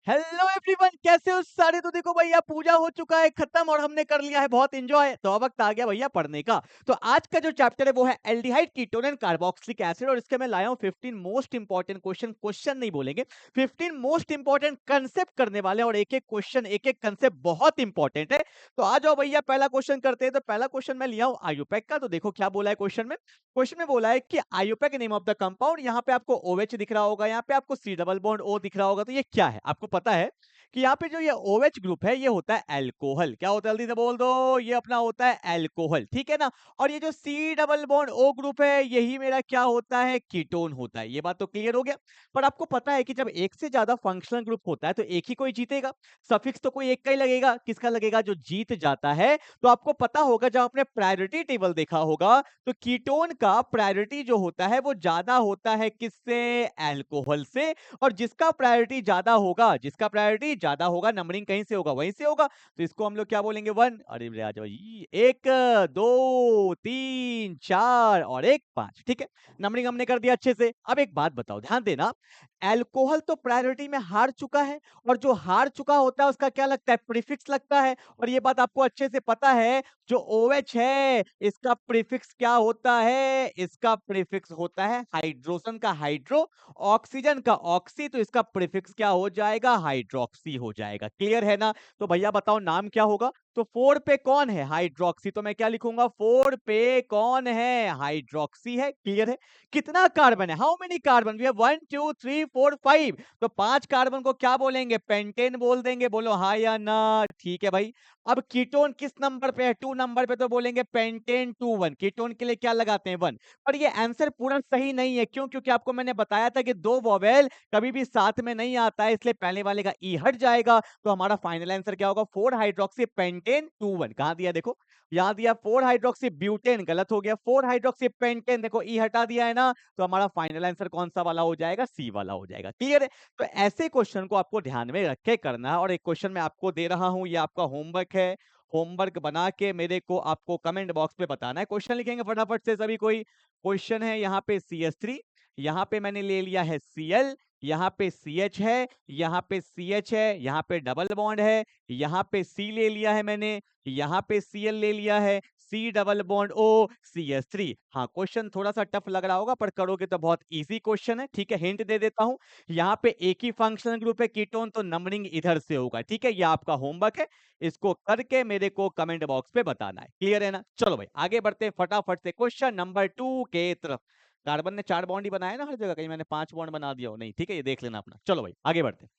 Hello everyone, कैसे हो सारे। तो देखो भैया, पूजा हो चुका है खत्म और हमने कर लिया है बहुत एंजॉय। तो अब वक्त आ गया भैया पढ़ने का। तो आज का जो चैप्टर है वो है aldehyde, ketone and carboxylic acid. और इसके मैं लाया हूँ 15 मोस्ट इंपॉर्टेंट क्वेश्चन नहीं बोलेंगे, 15 मोस्ट इंपॉर्टेंट कंसेप्ट करने वाले हैं। और एक एक क्वेश्चन, एक एक कंसेप्ट बहुत इंपॉर्टेंट है। तो आ जाओ भैया, पहला क्वेश्चन करते हैं। तो पहला क्वेश्चन मैं लिया हूँ आयुपैक का। तो देखो क्या बोला है क्वेश्चन में। क्वेश्चन में बोला है कि IUPAC name of the compound. यहाँ पे आपको OH दिख रहा होगा, यहाँ पे आपको C डबल बॉन्ड O दिख रहा होगा। तो ये क्या है आपको पता है कि यहाँ पे जो ये OH ग्रुप है ये होता है एल्कोहल। क्या होता है जल्दी से बोल दो, ये अपना होता है एल्कोहल, ठीक है ना। और ये जो C double bond O group है यही मेरा क्या होता है, कीटोन होता है। ये बात तो क्लियर हो गया। पर आपको पता है कि जब एक से ज्यादा फंक्शनल ग्रुप होता है तो एक ही कोई जीतेगा। सफिक्स तो कोई एक का ही लगेगा। किसका लगेगा, जो जीत जाता है। तो आपको पता होगा जब आपने प्रायोरिटी टेबल देखा होगा तो कीटोन का प्रायोरिटी जो होता है वो ज्यादा होता है किससे, एल्कोहल से। और जिसका प्रायोरिटी ज्यादा होगा, जिसका प्रायोरिटी ज्यादा होगा, नंबरिंग कहीं से होगा वहीं से होगा। तो इसको हम लोग क्या बोलेंगे, वन। अरे आ जाओ, एक, दो, तीन, चार और एक, पांच। ठीक है, नंबरिंग हमने कर दिया अच्छे से। अब एक बात बताओ, ध्यान देना। एल्कोहल तो प्रायोरिटी में हार चुका है, और जो हार चुका होता है उसका क्या लगता है, प्रीफिक्स लगता है। और ये बात आपको अच्छे से पता है, जो OH है इसका प्रीफिक्स क्या होता है, इसका प्रीफिक्स होता है हाइड्रोजन का हाइड्रो, ऑक्सीजन का ऑक्सी। तो इसका प्रीफिक्स क्या हो जाएगा, हाइड्रोक्सी हो जाएगा। क्लियर है ना। तो भैया बताओ नाम क्या होगा। तो 4 पे कौन है, हाइड्रोक्सी। तो मैं क्या लिखूंगा, 4 पे कौन है, हाइड्रोक्सी है। क्लियर है। कितना कार्बन है, how many carbon, we have 1 2 3 4 5। तो 5 कार्बन को क्या बोलेंगे, पेंटेन बोल देंगे। बोलो हाँ या ना। ठीक है भाई। अब कीटोन किस नंबर पे है, 2 नंबर पे। तो बोलेंगे पेंटेन 2 1। कीटोन के लिए क्या लगाते हैं, 1। पर ये आंसर पूरा सही नहीं है। क्यों, क्योंकि आपको मैंने बताया था कि दो वोवेल कभी भी साथ में नहीं आता है, इसलिए पहले वाले का ई हट जाएगा। तो हमारा फाइनल आंसर क्या होगा, 4 हाइड्रोक्सी पेंटेन 2 1। कहां दिया, देखो यहां दिया 4 हाइड्रोक्सी ब्यूटेन, गलत हो गया। 4 हाइड्रोक्सी पेंटेन, देखो ई हटा दिया है ना। तो हमारा फाइनल आंसर कौन सा वाला हो जाएगा, सी वाला हो जाएगा। क्लियर है। तो ऐसे क्वेश्चन को आपको ध्यान में रख के करना है। और एक क्वेश्चन मैं आपको दे रहा हूं, ये आपका होमवर्क है। होमवर्क बना के मेरे को आपको कमेंट बॉक्स पे बताना है। क्वेश्चन लिखेंगे फटाफट से सभी कोई। क्वेश्चन है यहाँ पे CH3, यहाँ पे मैंने ले लिया है Cl, यहाँ पे CH है, यहाँ पे CH है, यहाँ पे डबल बॉन्ड है, यहाँ पे C ले लिया है मैंने, यहाँ पे Cl ले लिया है, C double bond O, CH3। हाँ, क्वेश्चन थोड़ा सा टफ लग रहा होगा पर करोगे तो बहुत इजी क्वेश्चन है। ठीक है, हिंट दे देता हूं। यहाँ पे एक ही फंक्शनल ग्रुप है कीटोन, तो नंबरिंग इधर से होगा। ठीक है, ये आपका होमवर्क है। इसको करके मेरे को कमेंट बॉक्स पे बताना है। क्लियर है ना। चलो भाई आगे बढ़ते हैं फटाफट से क्वेश्चन नंबर 2 के तरफ। कार्बन ने 4 बॉन्ड ही बनाया ना हर जगह, कहीं मैंने 5 बॉन्ड बना दिया हो नहीं। ठीक है, ये देख लेना अपना। चलो भाई आगे बढ़ते हैं।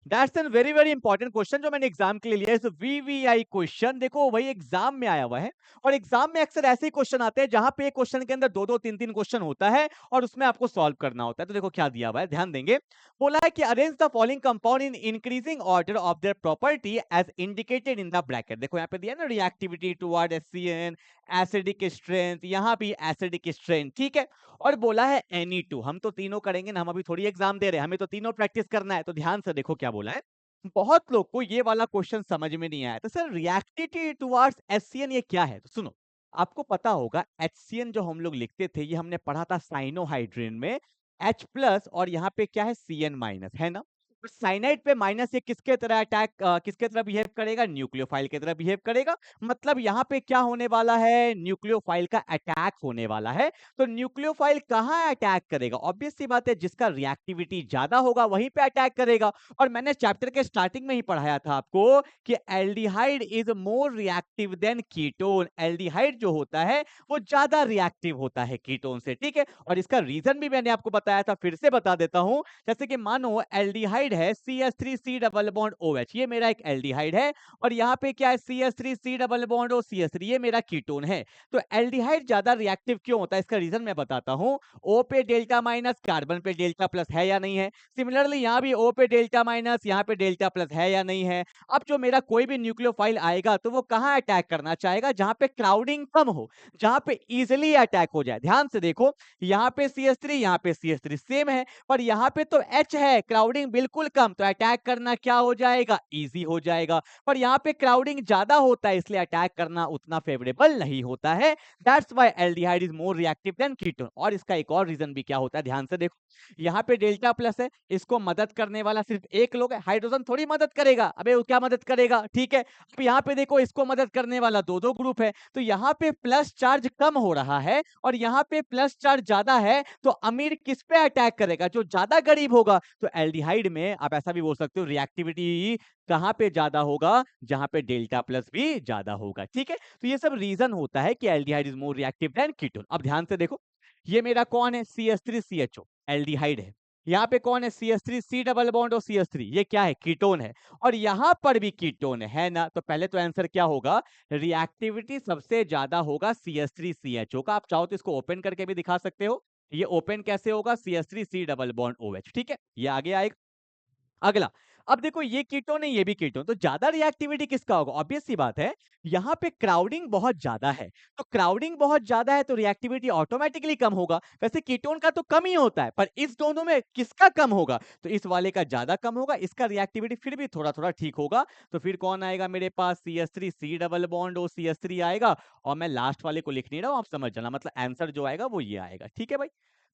That's an very very important question जो मैंने एग्जाम के लिए लिया है। VVI क्वेश्चन देखो वही एग्जाम में आया हुआ है। और एग्जाम में अक्सर ऐसे ही क्वेश्चन आते हैं जहां पे एक क्वेश्चन के अंदर दो दो तीन तीन क्वेश्चन होता है और उसमें आपको सॉल्व करना होता है। तो देखो क्या दिया हुआ है, ध्यान देंगे। बोला है कि arrange the following compound in increasing order of their property as indicated in the bracket. देखो यहाँ पे दिया ना, reactivity toward HCN, acidic strength, यहाँ भी एसिडिक स्ट्रेंथ। ठीक है। और बोला है Ni2। हम तो तीनों करेंगे ना, हम अभी थोड़ी एग्जाम दे रहे हैं, हमें तो तीनों प्रैक्टिस करना है। तो ध्यान से देखो क्या बोला है। बहुत लोग को ये वाला क्वेश्चन समझ में नहीं आया। तो सर रिएक्टिविटी टुवर्ड्स HCN ये क्या है। तो सुनो, आपको पता होगा HCN जो हम लोग लिखते थे ये हमने पढ़ा था साइनोहाइड्रिन में, H प्लस और यहाँ पे क्या है CN माइनस, है ना। तो साइनाइड पे माइनस ये किसके तरह अटैक, किसके तरह बिहेव करेगा, न्यूक्लियोफाइल की तरह बिहेव करेगा। मतलब यहाँ पे क्या होने वाला है, न्यूक्लियोफाइल का अटैक होने वाला है। तो न्यूक्लियोफाइल कहाँ अटैक करेगा, ऑब्वियस सी बात है जिसका रिएक्टिविटी ज्यादा होगा वहीं पे अटैक करेगा। और मैंने चैप्टर के स्टार्टिंग में ही पढ़ाया था आपको कि aldehyde is more reactive than ketone. Aldehyde जो होता है वो ज्यादा रिएक्टिव होता है कीटोन से। ठीक है, और इसका रीजन भी मैंने आपको बताया था, फिर से बता देता हूं। जैसे कि मानो एल्डिहाइड है CH3C डबल बॉन्ड OH, ये मेरा एक एल्डिहाइड है। और यहाँ पे क्या है, CH3C double bond O CH3, ये मेरा कीटोन है। तो एल्डिहाइड ज्यादा रिएक्टिव क्यों होता है, इसका रीजन मैं बताता हूं। O पे डेल्टा माइनस, कार्बन पे डेल्टा प्लस है या नहीं है। सिमिलरली यहाँ भी O पे डेल्टा माइनस, यहाँ पे डेल्टा प्लस है या नहीं है। अब जो मेरा कोई भी न्यूक्लियोफाइल आएगा तो वो कहाँ अटैक करना चाहेगा, जहां पे क्राउडिंग कम हो, जहां पे इजिली अटैक हो जाए। ध्यान से देखो, यहाँ पे CH3, यहाँ पे CH3 सेम है, पर यहाँ पे तो H है, क्राउडिंग बिल्कुल बिल्कुल कम, तो अटैक करना क्या हो जाएगा, इजी हो जाएगा। पर यहाँ पे क्राउडिंग ज्यादा होता है, इसलिए अटैक करना उतना फेवरेबल नहीं होता है। That's why aldehyde is more reactive than ketone. और इसका एक और रीजन भी क्या होता है, ध्यान से देखो, यहाँ पे डेल्टा प्लस है, इसको मदद करने वाला सिर्फ एक लोग है, हाइड्रोजन थोड़ी मदद करेगा, अबे वो क्या मदद करेगा, ठीक है। अब यहाँ पे देखो, इसको मदद करने वाला दो दो ग्रुप है, तो यहाँ पे प्लस चार्ज कम हो रहा है और यहाँ पे प्लस चार्ज ज्यादा है, तो अमीर किस पे अटैक करेगा, जो ज्यादा गरीब होगा। तो एल्डिहाइड में आप ऐसा भी बोल सकते हो, रिएक्टिविटी कहां पे ज्यादा होगा, जहां पे डेल्टा प्लस भी ज्यादा होगा, ठीक है। तो ये सब रीजन होता है कि aldehyde is more reactive than ketone. अब ध्यान से देखो, ये मेरा कौन है, CH3CHO एल्डिहाइड है। यहाँ पे कौन है, CH3C डबल बॉन्ड और CH3, ये क्या है, कीटोन है। और यहाँ पर भी कीटोन है ना, तो पहले तो आंसर क्या होगा, रिएक्टिविटी सबसे ज्यादा होगा CH3CHO का। आप चाहो तो इसको ओपन करके भी दिखा सकते हो। ये ओपन कैसे होगा, CH3C डबल बॉन्ड OH, ठीक है, ये आगे आएगा। अगला, अब देखो ये कीटोन है, ये भी कीटोन, तो ज्यादा रिएक्टिविटी किसका होगा, ऑब्वियस सी बात है, यहाँ पे क्राउडिंग बहुत ज्यादा है, तो क्राउडिंग बहुत ज्यादा है तो रिएक्टिविटी ऑटोमेटिकली कम होगा। वैसे कीटोन का तो कम ही होता है, पर इस दोनों में किसका कम होगा, तो इस वाले का ज्यादा कम होगा, इसका रिएक्टिविटी फिर भी थोड़ा थोड़ा ठीक होगा। तो फिर कौन आएगा मेरे पास, CH3C डबल बॉन्ड और CH3 आएगा। और मैं लास्ट वाले को लिख नहीं रहा हूं, आप समझ जाना, मतलब आंसर जो आएगा वो ये आएगा, ठीक है भाई।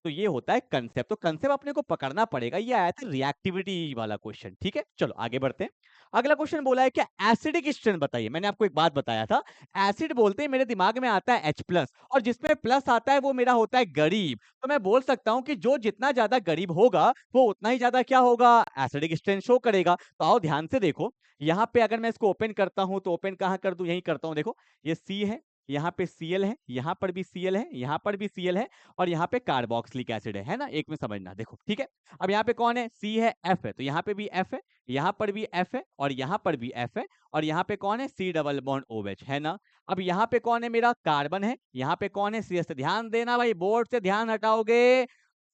तो ये होता है कंसेप्ट, तो कंसेप्ट अपने को पकड़ना पड़ेगा। ये आया था रिएक्टिविटी वाला क्वेश्चन, ठीक है। चलो आगे बढ़ते हैं। अगला क्वेश्चन बोला है क्या, एसिडिक स्ट्रेन बताइए। मैंने आपको एक बात बताया था, एसिड बोलते ही मेरे दिमाग में आता है H+, और जिसमें प्लस आता है वो मेरा होता है गरीब। तो मैं बोल सकता हूं कि जो जितना ज्यादा गरीब होगा वो उतना ही ज्यादा क्या होगा, एसिडिक स्ट्रेन शो करेगा। तो आओ ध्यान से देखो, यहाँ पे अगर मैं इसको ओपन करता हूं तो ओपन कहां कर दूं, यही करता हूं। देखो ये C है, यहाँ पे Cl है, यहाँ पर भी Cl है, यहाँ पर भी Cl है, और यहाँ पे कार्बोक्सिलिक एसिड है ना, एक में समझना, देखो ठीक है। अब यहाँ पे कौन है, C है, F है, तो यहाँ पे भी F है, यहाँ पर भी F है, और यहाँ पर भी F है, और यहाँ पे कौन है, C डबल बॉन्ड OH है ना। अब यहाँ पे कौन है, मेरा कार्बन है, यहाँ पे कौन है, CS। ध्यान देना भाई, बोर्ड से ध्यान हटाओगे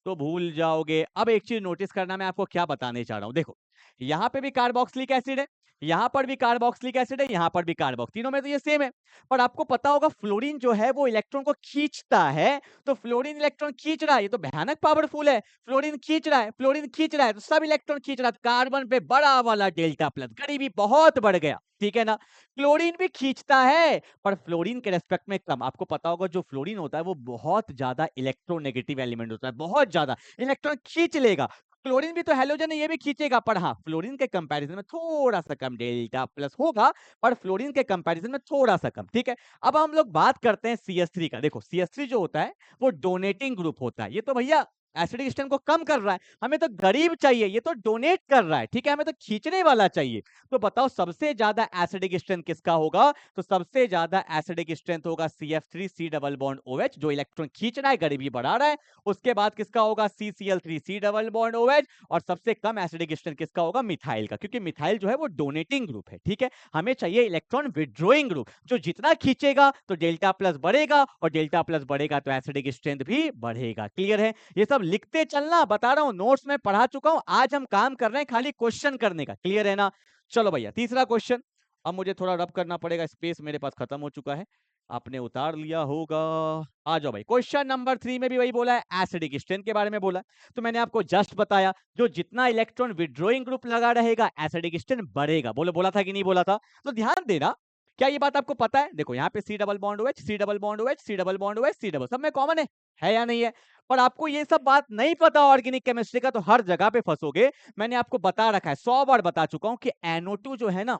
तो भूल जाओगे। अब एक चीज नोटिस करना, मैं आपको क्या बताने चाह रहा हूं, देखो यहाँ पे भी कार्बोक्सिलिक एसिड है, यहाँ पर भी कार्बोक्सिलिक एसिड है, यहाँ पर भी कार्बोक्स, तीनों में तो ये सेम है। पर आपको पता होगा फ्लोरीन जो है वो इलेक्ट्रॉन को खींचता है, तो फ्लोरीन इलेक्ट्रॉन खींच रहा है, ये तो भयानक पावरफुल है। फ्लोरीन खींच रहा है, फ्लोरीन खींच रहा है, तो सब इलेक्ट्रॉन खींच रहा है, कार्बन पे बड़ा वाला डेल्टा प्लस, गरीबी बहुत बढ़ गया, ठीक है ना। क्लोरीन भी खींचता है, पर फ्लोरीन के रेस्पेक्ट में कम। आपको पता होगा जो फ्लोरीन होता है वो बहुत ज्यादा इलेक्ट्रोनेगेटिव एलिमेंट होता है, बहुत ज्यादा इलेक्ट्रॉन खींच लेगा। क्लोरीन भी तो हेलोजन है, ये भी खींचेगा, पर हाँ फ्लोरीन के कंपैरिजन में थोड़ा सा कम डेल्टा प्लस होगा, पर फ्लोरीन के कंपैरिजन में थोड़ा सा कम, ठीक है। अब हम लोग बात करते हैं CH3 का। देखो CH3 जो होता है वो डोनेटिंग ग्रुप होता है, ये तो भैया एसिडिक स्ट्रेन को कम कर रहा है, हमें तो गरीब चाहिए, ये तो डोनेट कर रहा है, ठीक है, हमें तो खींचने वाला चाहिए। तो बताओ सबसे ज्यादा एसिडिक स्ट्रेंथ किसका होगा, तो सबसे ज्यादा एसिडिक स्ट्रेंथ होगा CF3C डबल बॉन्ड OH, जो इलेक्ट्रॉन खींच रहा है, गरीबी बढ़ा रहा है। उसके बाद किसका होगा, CCl3C डबल बॉन्ड OH। और सबसे कम एसिडिक स्ट्रेंथ किसका होगा, मिथाइल का, क्योंकि मिथाइल जो है वो डोनेटिंग ग्रुप है, ठीक है। हमें चाहिए इलेक्ट्रॉन विड्रॉइंग ग्रुप, जो जितना खींचेगा तो डेल्टा प्लस बढ़ेगा, और डेल्टा प्लस बढ़ेगा तो एसिडिक स्ट्रेंथ भी बढ़ेगा। क्लियर है, ये सब लिखते चलना, बता रहा हूं नोट्स में पढ़ा चुका हूं, आज हम काम कर रहे हैं खाली क्वेश्चन करने का। क्लियर है ना। चलो भैया तीसरा क्वेश्चन, अब मुझे थोड़ा रब करना पड़ेगा, स्पेस मेरे पास खत्म हो चुका है, आपने उतार लिया होगा। आ जाओ भाई, क्वेश्चन नंबर 3 में भी वही बोला है, एसिडिक स्ट्रेंथ के बारे में बोला है। तो मैंने आपको जस्ट बताया, जो जितना इलेक्ट्रॉन विड्रॉइंग ग्रुप लगा रहेगा एसिडिक स्ट्रेंथ बढ़ेगा। बोला था कि नहीं बोला था, तो ध्यान देना। क्या ये बात आपको पता है, देखो यहाँ पे C double bond OH, C double bond OH, C double bond OH, C double, सब में कॉमन है या नहीं है। पर आपको ये सब बात नहीं पता ऑर्गेनिक केमिस्ट्री का, तो हर जगह पे फंसोगे। मैंने आपको बता रखा है, 100 बार बता चुका हूं कि NO2 जो है ना,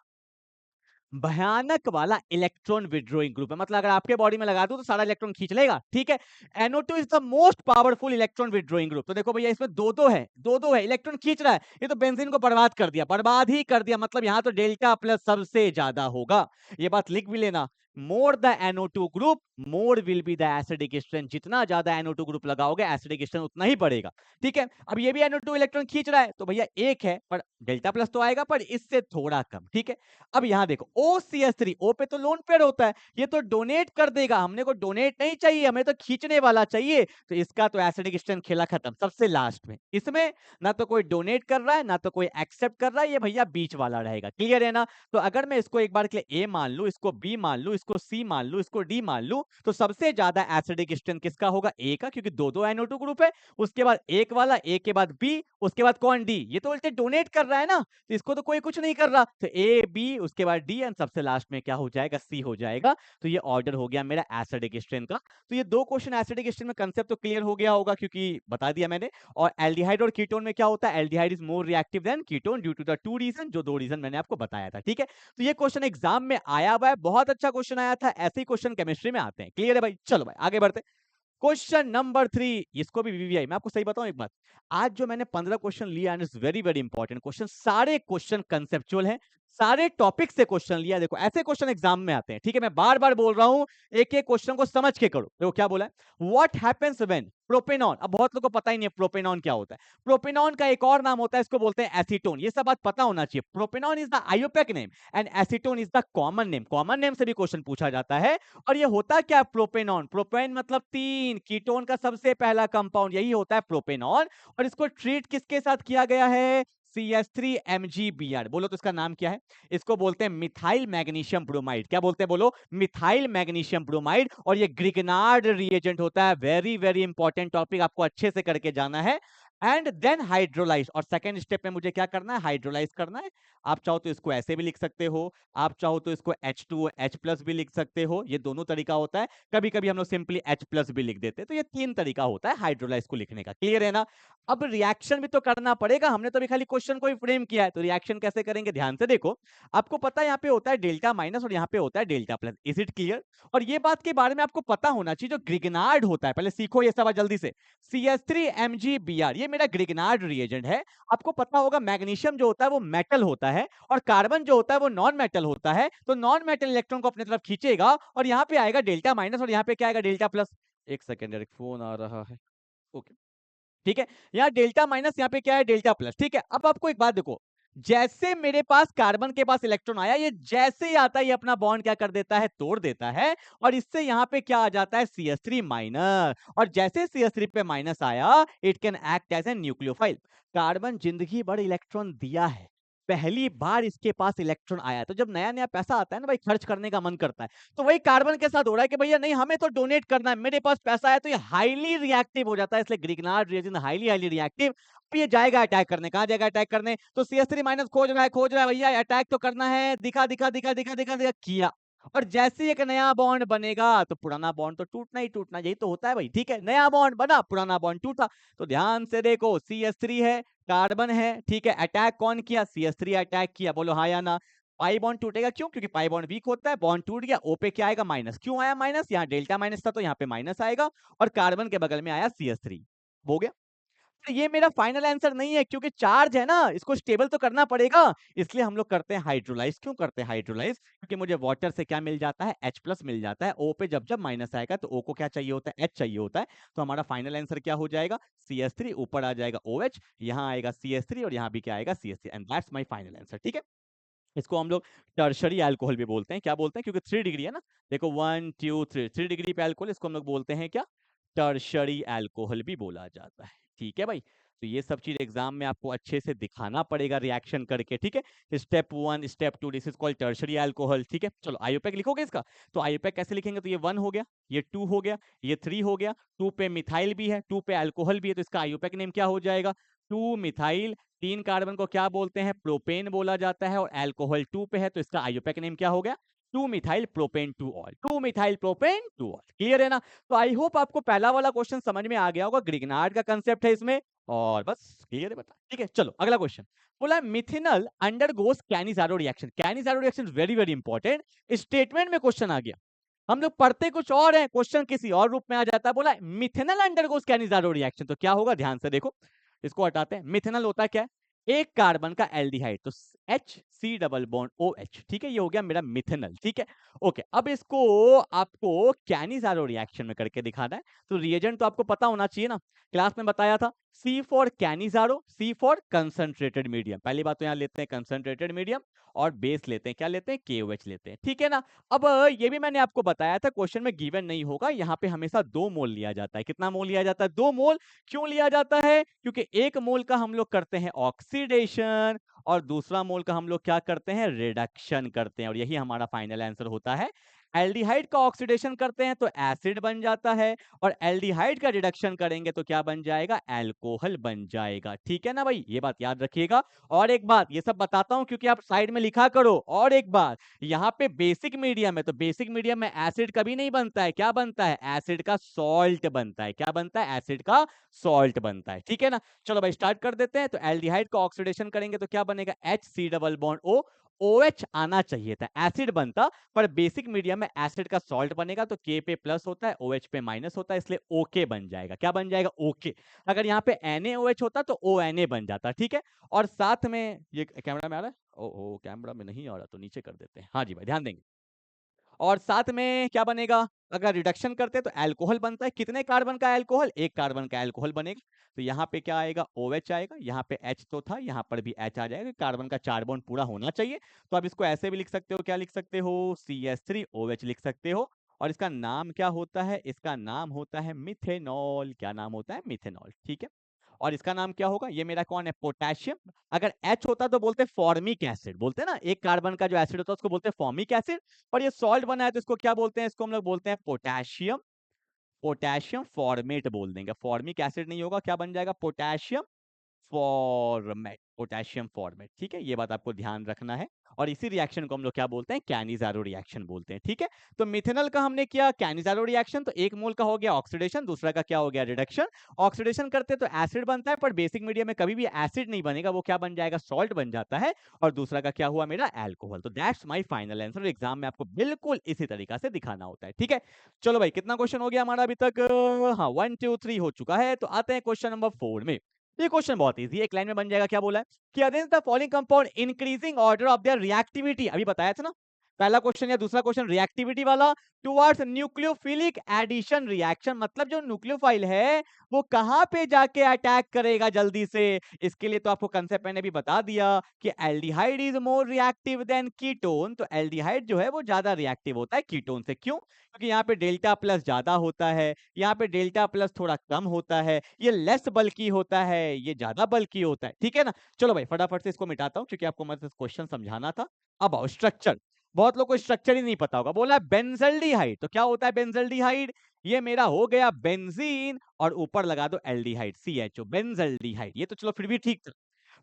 भयानक वाला इलेक्ट्रॉन विड्रॉइंग ग्रुप है। मतलब अगर आपके बॉडी में लगा दूं तो सारा इलेक्ट्रॉन खींच लेगा, ठीक है। NO2 is the most powerful electron withdrawing group. तो देखो भैया इसमें दो दो है, इलेक्ट्रॉन खींच रहा है, ये तो बेंजीन को बर्बाद कर दिया, बर्बाद ही कर दिया। मतलब यहाँ तो डेल्टा प्लस सबसे ज्यादा होगा, ये बात लिख भी लेना। More the NO2 group more will be the acidic strength, जितना ज्यादा NO2 ग्रुप लगाओगे एसिडिक स्ट्रेंथ उतना ही बढ़ेगा, ठीक है। अब ये भी NO2 इलेक्ट्रॉन खींच रहा है, तो भैया एक है, पर डेल्टा प्लस तो आएगा, पर इससे थोड़ा कम, ठीक है। अब यहाँ देखो OCH3, O पे तो लोन पेयर होता है, ये तो डोनेट कर देगा, हमने को डोनेट नहीं चाहिए, हमें तो खींचने वाला चाहिए। तो इसका तो एसिडिक स्ट्रेंथ खेला खत्म। सबसे लास्ट में इसमें ना तो कोई डोनेट कर रहा है, ना तो कोई एक्सेप्ट कर रहा है, ये भैया बीच वाला रहेगा। क्लियर है ना। तो अगर मैं इसको एक बार के लिए A मान लू, इसको B मान लू, इसको C मान लूं, इसको D मान लूं, तो सबसे ज्यादा एसिडिक स्ट्रेंथ किसका होगा? A का, क्योंकि दो दो NO2 ग्रुप है। उसके बाद एक वाला, A के बाद B, उसके बाद कौन? D। ये तो उल्टे डोनेट कर रहा है ना, तो इसको तो कोई कुछ नहीं कर रहा। तो A B उसके बाद D एंड सबसे लास्ट में क्या हो जाएगा? C हो जाएगा। तो ये ऑर्डर हो गया मेरा एसिडिक स्ट्रेंथ का। तो ये दो क्वेश्चन एसिडिक स्ट्रेंथ में कंसेप्ट तो क्लियर हो गया होगा, क्योंकि बता दिया मैंने। और एल्डिहाइड और कीटोन में क्या होता है? Aldehyde is more reactive than ketone due to the two reason, जो दो रीजन मैंने आपको बताया था। ठीक है, तो ये क्वेश्चन एग्जाम में आया हुआ है, बहुत अच्छा क्वेश्चन आया था। ऐसे ही क्वेश्चन केमिस्ट्री में आते हैं। क्लियर है भाई? चलो भाई आगे बढ़ते। क्वेश्चन नंबर 3, इसको भी वीवीआई। मैं आपको सही बताऊं एक बात, आज जो मैंने 15 क्वेश्चन लिया and it's very very important question, सारे क्वेश्चन कंसेप्चुअल हैं, सारे टॉपिक से क्वेश्चन लिया। देखो ऐसे क्वेश्चन एग्जाम में आते हैं। ठीक है, मैं बार बार बोल रहा हूं, एक एक क्वेश्चन को समझ के करो। देखो क्या बोला है, व्हाट हैपेंस व्हेन प्रोपेनॉन। अब बहुत लोगों को पता ही नहीं है प्रोपेनॉन क्या होता है। प्रोपेनॉन का एक और नाम होता है, इसको बोलते हैं एसीटोन। ये सब बात पता होना चाहिए। Propanone is the IUPAC name and acetone is the common name. Common name से भी क्वेश्चन पूछा जाता है। और ये होता क्या है प्रोपेनॉन? प्रोपेन मतलब तीन, कीटोन का सबसे पहला कंपाउंड यही होता है प्रोपेनॉन। और इसको ट्रीट किसके साथ किया गया है? CH3MgBr। बोलो तो इसका नाम क्या है? इसको बोलते हैं मिथाइल मैग्नीशियम ब्रोमाइड। क्या बोलते हैं? बोलो, मिथाइल मैग्नीशियम ब्रोमाइड। और ये ग्रिगनार्ड रिएजेंट होता है। वेरी वेरी इंपॉर्टेंट टॉपिक, आपको अच्छे से करके जाना है। And then hydrolyse. और सेकंड स्टेप में मुझे क्या करना है? हाइड्रोलाइज करना है। आप चाहो तो इसको ऐसे भी लिख सकते हो, आप चाहो तो इसको H2H+ भी लिख सकते हो। ये दोनों तरीका होता है। कभी कभी हम लोग सिंपली H+ भी लिख देते हैं। तो ये तीन तरीका होता है हाइड्रोलाइज को लिखने का। क्लियर है ना? अब रिएक्शन भी तो करना पड़ेगा। हमने तो अभी खाली क्वेश्चन को ही फ्रेम किया है, तो रिएक्शन कैसे करेंगे? ध्यान से देखो। आपको पता है यहाँ पे होता है डेल्टा माइनस और यहाँ पे होता है delta plus. Is it clear? और ये बात के बारे में आपको पता होना चाहिए, जो ग्रिगनार्ड होता है, पहले सीखो ये सब जल्दी से। CH3MgBr ये मेरा ग्रिगनार्ड रिएजेंट है। आपको पता होगा मैग्नीशियम जो होता है वो मेटल होता है, और कार्बन जो होता है वो नॉन मेटल होता है। तो नॉन मेटल इलेक्ट्रॉन को अपनी तरफ खींचेगा, और यहाँ पे आएगा डेल्टा माइनस, और यहाँ पे क्या आएगा? Delta plus. एक सेकेंड, एक फोन आ रहा है। ओके, ठीक है। यहाँ डेल्टा माइनस, यहाँ पे क्या है? Delta plus. ठीक है, अब आपको एक बात देखो, जैसे मेरे पास कार्बन के पास इलेक्ट्रॉन आया, ये जैसे ही आता है ये अपना बॉन्ड क्या कर देता है? तोड़ देता है। और इससे यहाँ पे क्या आ जाता है? CH3 minus. और जैसे CH3 पे माइनस आया, it can act as a nucleophile. Carbon जिंदगी भर इलेक्ट्रॉन दिया है, पहली बार इसके पास इलेक्ट्रॉन आया। तो जब नया नया पैसा आता है ना भाई, खर्च करने का मन करता है। तो वही कार्बन के साथ हो रहा है कि भैया नहीं, हमें तो डोनेट करना है, मेरे पास पैसा है। तो ये हाईली रिएक्टिव हो जाता है, इसलिए Grignard reagent highly highly reactive. अब ये जाएगा अटैक करने। कहां जाएगा अटैक करने? तो CH3 माइनस खोज रहा है भैया, अटैक तो करना है। दिखा दिखा दिखा दिखा दिखा दिखा किया। और जैसे ही एक नया बॉन्ड बनेगा, तो पुराना बॉन्ड तो टूटना ही टूटना, यही तो होता है भाई। ठीक है, नया बॉन्ड बना, पुराना बॉन्ड टूटा। तो ध्यान से देखो, CH3 है, कार्बन है, ठीक है, अटैक कौन किया? CH3 अटैक किया। बोलो हाँ या ना? पाई बॉन्ड टूटेगा, क्यों? क्योंकि पाई बॉन्ड वीक होता है। बॉन्ड टूट गया, O पे क्या आएगा? माइनस। क्यों आया माइनस? यहाँ डेल्टा माइनस था तो यहाँ पे माइनस आएगा, और कार्बन के बगल में आया CH3। हो गया। तो ये मेरा फाइनल आंसर नहीं है, क्योंकि चार्ज है ना, इसको स्टेबल तो करना पड़ेगा। इसलिए हम लोग करते हैं हाइड्रोलाइज। क्यों करते हैं हाइड्रोलाइज? क्योंकि मुझे वाटर से क्या मिल जाता है? H+ मिल जाता है। O पे जब जब माइनस आएगा तो O को क्या चाहिए होता है? H चाहिए होता है। तो हमारा फाइनल आंसर क्या हो जाएगा? CH3, ऊपर आ जाएगा OH, यहाँ आएगा CH3, और यहाँ भी क्या आएगा? CH3। And that's my final answer. ठीक है, इसको हम लोग टर्शरी अल्कोहल भी बोलते हैं। क्या बोलते हैं? क्योंकि 3 डिग्री है ना। देखो 1 2 3, 3 डिग्री पे अल्कोहल, इसको हम लोग बोलते हैं क्या? टर्शरी अल्कोहल भी बोला जाता है। ठीक है भाई, तो ये सब चीज एग्जाम में आपको अच्छे से दिखाना पड़ेगा रिएक्शन करके। ठीक है, step 1 step 2, this is called tertiary alcohol. ठीक है, चलो आईयूपैक लिखोगे इसका। तो आईयूपैक कैसे लिखेंगे? तो ये 1 हो गया, ये 2 हो गया, ये 3 हो गया। 2 पे मिथाइल भी है, 2 पे अल्कोहल भी है, तो इसका आईयूपैक नेम क्या हो जाएगा? 2 मिथाइल। 3 कार्बन को क्या बोलते हैं? प्रोपेन बोला जाता है। और अल्कोहल 2 पे है, तो इसका आईयूपैक नेम क्या हो गया? 2 methyl propane 2 all. 2 methyl propane 2 all. Clear है ना? तो आई होप आपको पहला वाला क्वेश्चन समझ में आ गया होगा। ग्रिगनार्ड का कंसेप्ट है इसमें, और बस क्लियर है बता। ठीक है, चलो अगला क्वेश्चन। बोला methanol undergoes Cannizzaro reaction. Cannizzaro reaction very very important. Statement में क्वेश्चन आ गया, हम लोग पढ़ते कुछ और है, क्वेश्चन किसी और रूप में आ जाता है। बोला मिथेनॉल अंडरगोस कैनिजारो रिएक्शन, तो क्या होगा? ध्यान से देखो, इसको हटाते हैं। मिथेनॉल होता है क्या? एक कार्बन का एल्डिहाइड, तो HC डबल बॉन्ड OH। ठीक है, ये हो गया मेरा मिथेनॉल। ठीक है, ओके। अब इसको आपको कैनिजारो रिएक्शन में करके दिखाना है। तो रिएजेंट तो आपको पता होना चाहिए ना, क्लास में बताया था। C for Cannizzaro, C for concentrated medium. पहली बात तो यहाँ लेते हैं कंसंट्रेटेड मीडियम, और बेस लेते हैं, क्या लेते हैं? KOH लेते हैं। ठीक है ना? अब ये भी मैंने आपको बताया था, क्वेश्चन में गिवन नहीं होगा। यहाँ पे हमेशा 2 मोल लिया जाता है। कितना मोल लिया जाता है? 2 मोल। क्यों लिया जाता है? क्योंकि एक मोल का हम लोग करते हैं ऑक्सीडेशन, और दूसरा मोल का हम लोग क्या करते हैं? रिडक्शन करते हैं। और यही हमारा फाइनल आंसर होता है एल्डिहाइड का ऑक्सीडेशन करते हैं तो एसिड बन जाता है, और एल्डिहाइड का रिडक्शन करेंगे तो क्या बन जाएगा, एल्कोहल बन जाएगा। ठीक है ना भाई, ये बात याद रखिएगा। और एक बात, ये सब बताता हूं क्योंकि आप साइड में लिखा करो। और एक बात, यहाँ पे बेसिक मीडियम है, तो बेसिक मीडियम में एसिड कभी नहीं बनता है। क्या बनता है, एसिड का सॉल्ट बनता है। क्या बनता है, एसिड का सॉल्ट बनता है। ठीक है ना, चलो भाई स्टार्ट कर देते हैं। तो एल्डिहाइड का ऑक्सीडेशन करेंगे तो क्या बनेगा, HC double bond O। OH आना चाहिए था, एसिड बनता, पर बेसिक मीडियम में एसिड का सॉल्ट बनेगा तो K पे प्लस होता है, OH पे माइनस होता है, इसलिए OK बन जाएगा। क्या बन जाएगा, OK। अगर यहाँ पे NaOH होता तो ONA बन जाता। ठीक है, और साथ में ये कैमरा में आ रहा है, ओ कैमरा में नहीं आ रहा तो नीचे कर देते हैं। हाँ जी भाई, ध्यान देंगे। और साथ में क्या बनेगा, अगर रिडक्शन करते हैं तो अल्कोहल बनता है। कितने कार्बन का अल्कोहल, एक कार्बन का अल्कोहल बनेगा। तो यहाँ पे क्या आएगा, OH आएगा, यहाँ पे H तो था, यहाँ पर भी H आ जाएगा। कार्बन का 4 बॉन्ड पूरा होना चाहिए। तो अब इसको ऐसे भी लिख सकते हो, क्या लिख सकते हो, CH3OH लिख सकते हो। और इसका नाम क्या होता है, इसका नाम होता है मिथेनॉल। क्या नाम होता है, मिथेनॉल। ठीक है, और इसका नाम क्या होगा, ये मेरा कौन है, पोटेशियम। अगर H होता तो बोलते फॉर्मिक एसिड, बोलते ना, एक कार्बन का जो एसिड होता है उसको बोलते हैं फॉर्मिक एसिड। और ये सॉल्ट बना है तो इसको क्या बोलते हैं, इसको हम लोग बोलते हैं पोटेशियम। पोटेशियम फॉर्मेट बोल देंगे, फॉर्मिक एसिड नहीं होगा, क्या बन जाएगा, पोटेशियम फॉर्मेट। Potassium format. ठीक है, ये बात आपको ध्यान रखना है। और इसी रिएक्शन को हम लोग क्या बोलते हैं, कैनिज़ारो रिएक्शन बोलते हैं। ठीक है, तो मिथेनॉल का हमने किया कैनिज़ारो रिएक्शन, तो एक मोल का हो गया ऑक्सीडेशन, दूसरा का क्या हो गया, रिडक्शन। ऑक्सीडेशन करते तो एसिड बनता है, पर बेसिक मीडियम में कभी भी एसिड नहीं बनेगा, वो क्या बन जाएगा, सॉल्ट बन जाता है। और दूसरा का क्या हुआ, मेरा अल्कोहल। तो that's my final answer. Exam में आपको बिल्कुल इसी तरीका से दिखाना होता है। ठीक है, चलो भाई, कितना क्वेश्चन हो गया हमारा अभी तक, हाँ 1 2 3 हो चुका है। तो आते हैं क्वेश्चन नंबर 4 में। ये क्वेश्चन बहुत इजी है, एक लाइन में बन जाएगा। क्या बोला है कि arrange the following compound increasing order of there reactivity. अभी बताया था ना, पहला क्वेश्चन या दूसरा क्वेश्चन रिएक्टिविटी वाला, टुवर्ड्स न्यूक्लियोफिलिक एडिशन रिएक्शन। मतलब जो न्यूक्लियोफाइल है वो कहां पे जाके अटैक करेगा जल्दी से। इसके लिए तो आपको कंसेप्ट मैंने भी बता दिया कि aldehyde is more reactive than ketone. तो एल्डिहाइड जो है वो ज्यादा रिएक्टिव होता है कीटोन से। क्यों, क्योंकि यहाँ पे डेल्टा प्लस ज्यादा होता है, यहाँ पे डेल्टा प्लस थोड़ा कम होता है। ये लेस बल्की होता है, ये ज्यादा बल्की होता है। ठीक है ना, चलो भाई फटाफट से इसको मिटाता हूं क्योंकि आपको मतलब क्वेश्चन समझाना था। अब आओ स्ट्रक्चर, बहुत लोग को स्ट्रक्चर ही नहीं पता होगा। बोला बेंजल्डिहाइड, तो क्या होता है बेंजल्डिहाइड, ये मेरा हो गया बेंजीन, और ऊपर लगा दो एल्डिहाइड CHO, बेंजल्डिहाइड। ये तो चलो फिर भी ठीक था,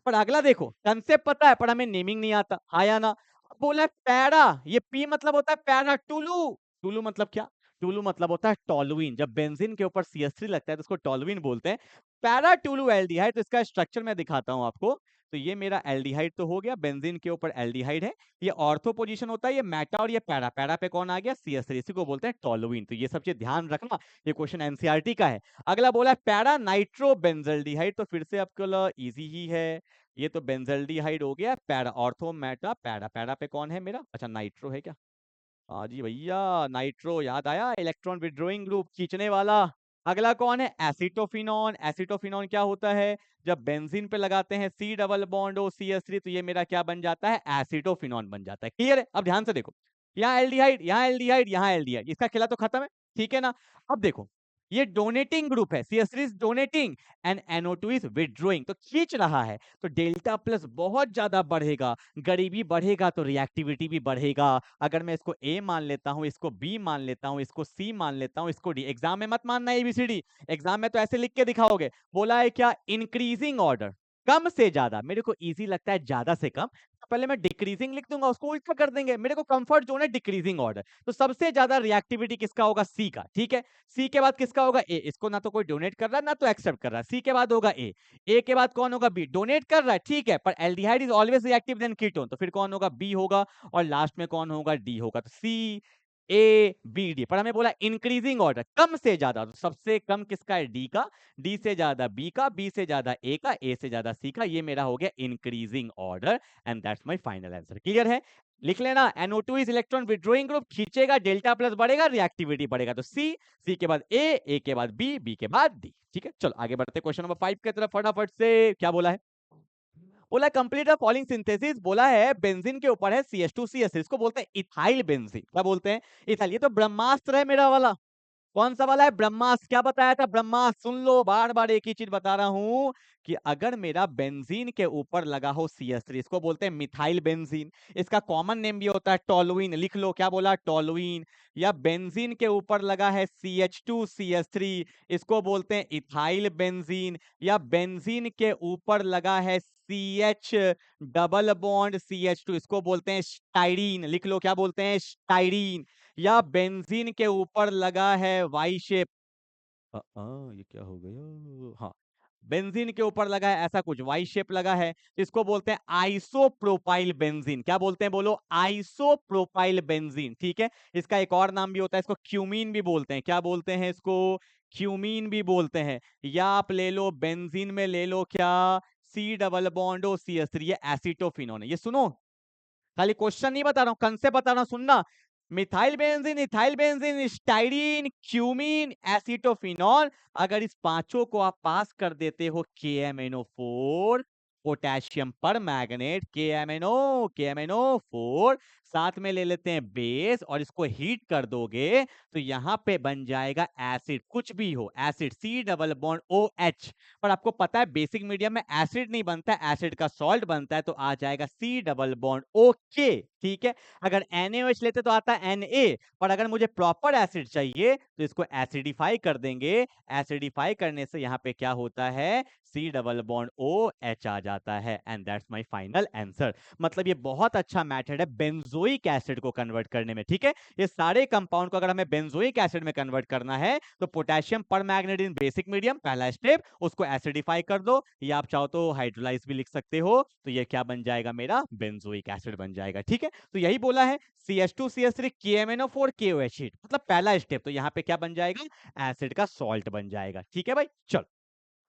पर अगला देखो, कंसेप्ट पता है पर हमें नेमिंग नहीं आता। हाँ या ना, अब बोला पैरा, ये पी मतलब होता है पैरा टुलू। टुलू मतलब क्या, टुलू मतलब होता है टोलुइन। जब बेंजीन के ऊपर CH3 लगता है तो उसको टोलुइन बोलते हैं। पैरा टुलू एल्डिहाइड, तो इसका स्ट्रक्चर मैं दिखाता हूं आपको। तो ये मेरा एल्डिहाइड तो हो गया, बेंजीन के ऊपर एल्डिहाइड है। ये ऑर्थो पोजीशन होता है, ये मेटा, और ये पैरा। पैरा पे कौन आ गया, CH3, इसी को बोलते हैं टोलुइन। तो ये सब चीज ध्यान रखना, ये क्वेश्चन एनसीईआरटी का है। अगला बोला है पैरा नाइट्रो बेंजल्डिहाइड, तो फिर से आपको इजी ही है। ये तो बेंजल्डिहाइड हो गया, para ortho Meta para. Para पे कौन है मेरा, अच्छा नाइट्रो है क्या, हाँ जी भैया, नाइट्रो याद आया, इलेक्ट्रॉन विड्रॉइंग ग्रुप खींचने वाला। अगला कौन है, एसिटोफिनॉन। एसिटोफिनॉन क्या होता है, जब बेंजीन पे लगाते हैं C double bond O CH3, तो ये मेरा क्या बन जाता है, एसिटोफिनॉन बन जाता है। क्लियर है, अब ध्यान से देखो, यहाँ एल्डिहाइड, यहाँ एल्डिहाइड, यहाँ एल्डिहाइड, इसका खेला तो खत्म है। ठीक है ना, अब देखो, ये डोनेटिंग ग्रुप है, CH3 is donating and NO2 is withdrawing, तो खींच रहा है। तो डेल्टा प्लस बहुत ज्यादा बढ़ेगा, गरीबी बढ़ेगा तो रिएक्टिविटी भी बढ़ेगा। अगर मैं इसको A मान लेता हूं, इसको B मान लेता हूं, इसको C मान लेता हूं, इसको D, एग्जाम में मत मानना ABCD, एग्जाम में तो ऐसे लिख के दिखाओगे। बोला है क्या, इंक्रीजिंग ऑर्डर, कम से ज्यादा। मेरे को इजी लगता है ज्यादा से कम, तो पहले मैं डिक्रीजिंग लिख दूंगा, उसको उल्टा कर देंगे। मेरे को कंफर्ट जोन है डिक्रीजिंग ऑर्डर, तो सबसे ज्यादा रिएक्टिविटी किसका होगा, C का। ठीक है, C के बाद किसका होगा, A। इसको ना तो कोई डोनेट कर रहा है ना तो एक्सेप्ट कर रहा है, C के बाद होगा A के बाद कौन होगा, B। डोनेट कर रहा है ठीक है, पर aldehyde is always reactive than ketone, तो फिर कौन होगा, B होगा। और लास्ट में कौन होगा, D होगा। तो CABD, पर हमें बोला इंक्रीजिंग ऑर्डर, कम से ज्यादा। तो सबसे कम किसका है, D का। D से ज्यादा B का, B से ज्यादा A का, A से ज्यादा C का। ये मेरा हो गया increasing order, and that's my final answer. Clear है, लिख लेना, NO2 is electron withdrawing group, खींचेगा, डेल्टा प्लस बढ़ेगा, रिएक्टिविटी बढ़ेगा। तो C के बाद A के बाद B के बाद D। ठीक है, चलो आगे बढ़ते क्वेश्चन नंबर 5 की तरफ फटाफट से। क्या बोला है, बोला कंप्लीट द फॉलोइंग सिंथेसिस। बोला है बेंजीन के ऊपर है CH2 CH3, इसको बोलते हैं इथाइल बेंजीन। क्या बोलते हैं, इथाइल। ये तो ब्रह्मास्त्र है मेरा वाला, कौन सा वाला है? ब्रह्मास्त्र। क्या बताया था? ब्रह्मास्त्र। सुन लो, बार बार एक ही चीज बता रहा हूं कि अगर मेरा बेंजीन के ऊपर लगा हो CH3, इसको बोलते हैं मिथाइल बेंजीन। इसका कॉमन नेम भी होता है टोलुइन। लिख लो, क्या बोला? टोलुइन। या बेंजीन के ऊपर लगा है CH2 CH3, इसको बोलते हैं इथाइल बेंजीन। या बेंजीन के ऊपर लगा है CH डबल बॉन्ड CH2, इसको बोलते हैं स्टाइरीन। लिख लो, क्या बोलते हैं? स्टाइरीन। या बेंजीन के ऊपर लगा है वाई शेप, ये क्या हो गया? हाँ, बेंजीन के ऊपर लगा है ऐसा कुछ, वाई शेप लगा है, इसको बोलते हैं आइसोप्रोपाइल बेंजीन। क्या बोलते हैं? बोलो, आइसोप्रोपाइल बेंजीन। ठीक है, इसका एक और नाम भी होता है, इसको क्यूमीन भी बोलते हैं। क्या बोलते हैं इसको? क्यूमीन भी बोलते हैं। या आप ले लो बेंजीन में, ले लो क्या? C double bond O CH3, ये एसिटोफिनोन है। ये सुनो, खाली क्वेश्चन नहीं बता रहा हूं, कंसेप्ट बता रहा हूं, सुनना। Methyl benzene, ethyl benzene, styrene, cumene, acetophenol, अगर इस पांचों को आप पास कर देते हो KMnO4, पोटेशियम पर मैग्नेट, KMnO4, साथ में ले लेते हैं बेस और इसको हीट कर दोगे तो यहां पे बन जाएगा एसिड। कुछ भी हो, acid C double bond OH। पर आपको पता है बेसिक मीडियम में एसिड नहीं बनता, एसिड का सॉल्ट बनता है, तो आ जाएगा C डबल बॉन्ड OK। ठीक है, अगर NaOH लेते तो आता है Na, पर अगर मुझे प्रॉपर एसिड चाहिए तो इसको एसिडिफाई कर देंगे। एसिडिफाई करने से यहाँ पे क्या होता है? C डबल बॉन्ड OH आ जाता है। And that's my final answer. मतलब ये बहुत अच्छा मेथड है बेंजोइक एसिड को कन्वर्ट करने में। ठीक है, ये सारे कंपाउंड को अगर हमें बेंजोइक एसिड में कन्वर्ट करना है तो पोटेशियम पर मैग्नेट इन बेसिक मीडियम, पहला स्टेप, उसको एसिडिफाई कर दो, या आप चाहो तो हाइड्रोलाइज भी लिख सकते हो, तो ये क्या बन जाएगा? मेरा बेंजोइक एसिड बन जाएगा। ठीक है, तो यही बोला है, CH2 CH3 KMnO4 KOH heat, मतलब पहला स्टेप। तो यहाँ पे क्या बन जाएगा? एसिड का सॉल्ट बन जाएगा। ठीक है भाई, चलो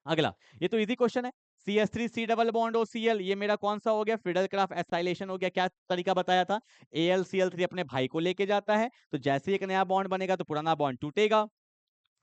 अगला। ये तो इजी क्वेश्चन है। CH3 C double bond OCl, ये मेरा कौन सा हो गया? फिडेलक्राफ्ट एसाइलेशन हो गया। क्या तरीका बताया था? AlCl3 अपने भाई को लेके जाता है, तो जैसे ही एक नया बॉन्ड बनेगा तो पुराना बॉन्ड टूटेगा,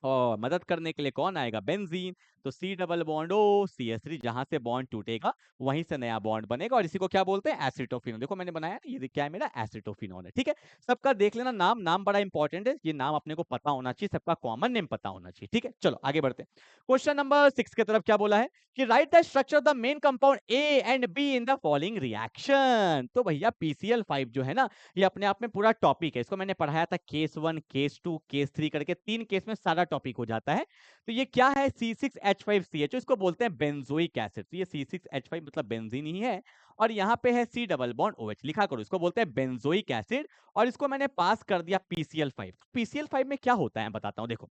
और मदद करने के लिए कौन आएगा? बेंजीन। तो C double bond O CH3, जहां से बॉन्ड टूटेगा वहीं से नया बॉन्ड बनेगा, और इसी को क्या बोलते हैं? एसिटोफिनोन। देखो मैंने बनाया ना, ये क्या है? मेरा एसिटोफिनोन है। ठीक है, सबका देख लेना, नाम नाम बड़ा इंपॉर्टेंट है, ये नाम अपने को पता होना चाहिए, सबका कॉमन नेम पता होना चाहिए। ठीक है, चलो आगे बढ़ते हैं। क्वेश्चन नंबर 6 की तरफ। क्या बोला है कि right the structure of the main compound A and B in the following reaction. तो भैया PCl5 जो है ना, ये अपने आप में पूरा टॉपिक है। इसको मैंने पढ़ाया था केस 1, केस 2, केस 3 करके, 3 केस में सारा टॉपिक हो जाता है। तो ये क्या है? C6H5CHO, इसको बोलते हैं बेंजोइक एसिड। तो ये C6H5 मतलब बेंजीन ही है, और यहाँ पे है C डबल बॉन्ड OH, लिखा करो, इसको बोलते हैं बेंजोइक एसिड। और इसको मैंने पास कर दिया PCl5। PCl5 में क्या होता है बताता हूँ, देखो।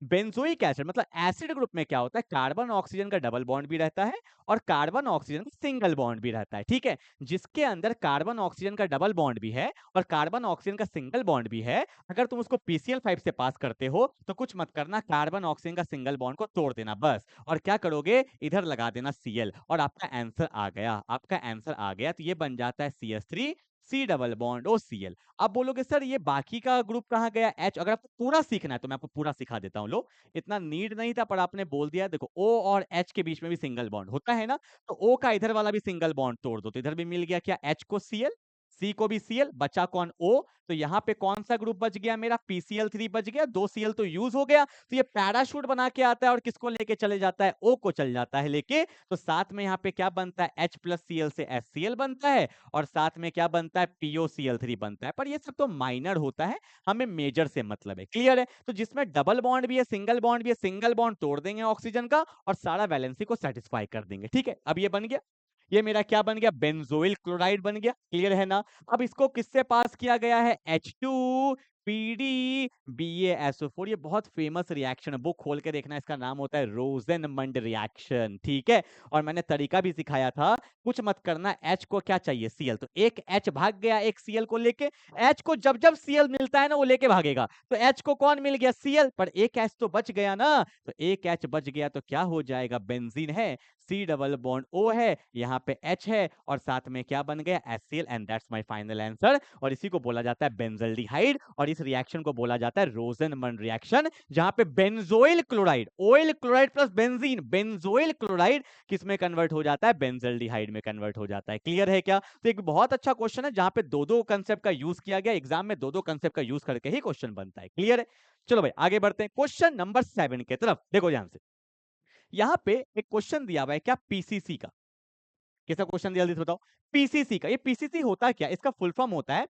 बेंजोइक एसिड मतलब एसिड ग्रुप में क्या होता है? कार्बन ऑक्सीजन का डबल बॉन्ड भी रहता है और कार्बन ऑक्सीजन का सिंगल बॉन्ड भी रहता है। ठीक है, जिसके अंदर कार्बन ऑक्सीजन का डबल बॉन्ड भी है और कार्बन ऑक्सीजन का सिंगल बॉन्ड भी है, अगर तुम उसको PCl5 से पास करते हो तो कुछ मत करना, कार्बन ऑक्सीजन का सिंगल बॉन्ड को तोड़ देना बस, और क्या करोगे? इधर लगा देना Cl, और आपका आंसर आ गया। आपका आंसर आ गया, तो ये बन जाता है CH3 C double bond OCl। अब बोलोगे सर ये बाकी का ग्रुप कहाँ गया? H। अगर आपको पूरा सीखना है तो मैं आपको पूरा सिखा देता हूँ। लो, इतना नीड नहीं था, पर आपने बोल दिया। देखो O और H के बीच में भी सिंगल बॉन्ड होता है ना, तो O का इधर वाला भी सिंगल बॉन्ड तोड़ दो, तो इधर भी मिल गया क्या? H को Cl, C को भी Cl, बचा कौन? O। तो यहाँ पे कौन सा ग्रुप बच गया? मेरा PCl3 बच गया, 2 Cl तो यूज हो गया, तो ये पैराशूट बना के आता है और किसको लेके चले जाता है? O को चल जाता है लेके। तो साथ में यहाँ पे क्या बनता है? H प्लस Cl से HCl बनता है, और साथ में क्या बनता है? POCl3 बनता है। पर ये सब तो माइनर होता है, हमें मेजर से मतलब है। क्लियर है? तो जिसमें डबल बॉन्ड भी है, सिंगल बॉन्ड भी है, सिंगल बॉन्ड तोड़ देंगे ऑक्सीजन का और सारा वैलेंसी को सेटिस्फाई कर देंगे। ठीक है, अब ये बन गया, ये मेरा क्या बन गया? बेंजोइल क्लोराइड बन गया। क्लियर है ना? अब इसको किससे पास किया गया है? H2 PDBaSO4। ये बहुत फेमस रिएक्शन है, बुक खोल के देखना, इसका नाम होता है रोजेनमंड रिएक्शन। ठीक है, और मैंने तरीका भी सिखाया था। कुछ मत करना, H को क्या चाहिए? Cl, तो एक H भाग गया एक Cl को लेके। H को जब जब Cl मिलता है ना वो लेके भागेगा, तो H को कौन मिल गया? Cl, पर एक H तो बच गया ना, तो एक H बच गया तो क्या हो जाएगा? बेंजीन है, C डबल बॉन्ड O है, यहाँ पे H है, और साथ में क्या बन गया? HCl, and that's my final answer. और इसी को बोला जाता है बेंजल्डिहाइड, और इस रिएक्शन को बोला जाता है रोजेनमन रिएक्शन, जहां पे benzoyl chloride, oil chloride plus benzene, benzoyl chloride किस में कन्वर्ट हो जाता है, बेंजल्डिहाइड में कन्वर्ट हो जाता है। क्लियर है क्या? तो एक बहुत अच्छा क्वेश्चन है जहां पे दो दो कंसेप्ट का यूज किया गया, एग्जाम में दो दो कंसेप्ट का यूज करके ही क्वेश्चन बनता है। क्लियर है? चलो भाई आगे बढ़ते हैं क्वेश्चन नंबर 7 की तरफ। देखो ध्यान से, यहां पे एक क्वेश्चन दिया हुआ है क्या, पीसीसी का। कैसा क्वेश्चन दिया जल्दी से बताओ? पीसीसी का। ये पीसीसी होता है क्या? इसका फुल फॉर्म होता है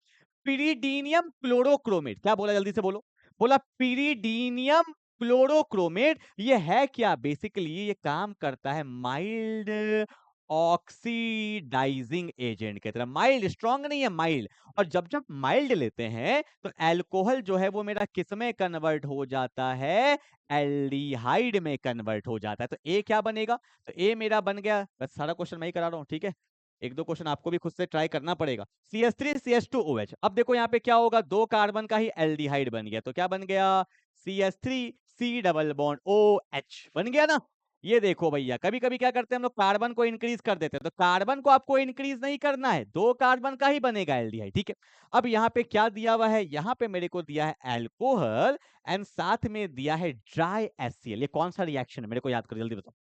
पिरीडीनियम क्लोरोक्रोमेट। क्या बोला जल्दी से बोलो? बोला पिरीडीनियम क्लोरोक्रोमेट। ये है क्या? बेसिकली ये काम करता है माइल्ड ऑक्सीडाइजिंग एजेंट की तरह। माइल्ड, स्ट्रॉन्ग नहीं है, माइल्ड। और जब जब माइल्ड लेते हैं तो अल्कोहल जो है वो मेरा किस में कन्वर्ट हो जाता है, एल्डिहाइड में कन्वर्ट हो जाता है। तो ए क्या बनेगा? तो ए मेरा बन गया, बस सारा क्वेश्चन मैं ही करा रहा हूं, ठीक है? एक दो क्वेश्चन आपको भी खुद से ट्राई करना पड़ेगा। CH3 CH2OH। अब देखो यहाँ पे क्या होगा, दो कार्बन का ही एल्डिहाइड बन गया, तो क्या बन गया, CH3 C double bond OH बन गया ना। ये देखो भैया, कभी कभी क्या करते हैं हम लोग, कार्बन को इंक्रीज कर देते हैं, तो कार्बन को आपको इंक्रीज नहीं करना है, दो कार्बन का ही बनेगा एल्डिहाइड, ठीक है? अब यहाँ पे क्या दिया हुआ है, यहाँ पे मेरे को दिया है अल्कोहल एंड साथ में दिया है ड्राई HCl। ये कौन सा रिएक्शन है, मेरे को याद करो जल्दी बताओ।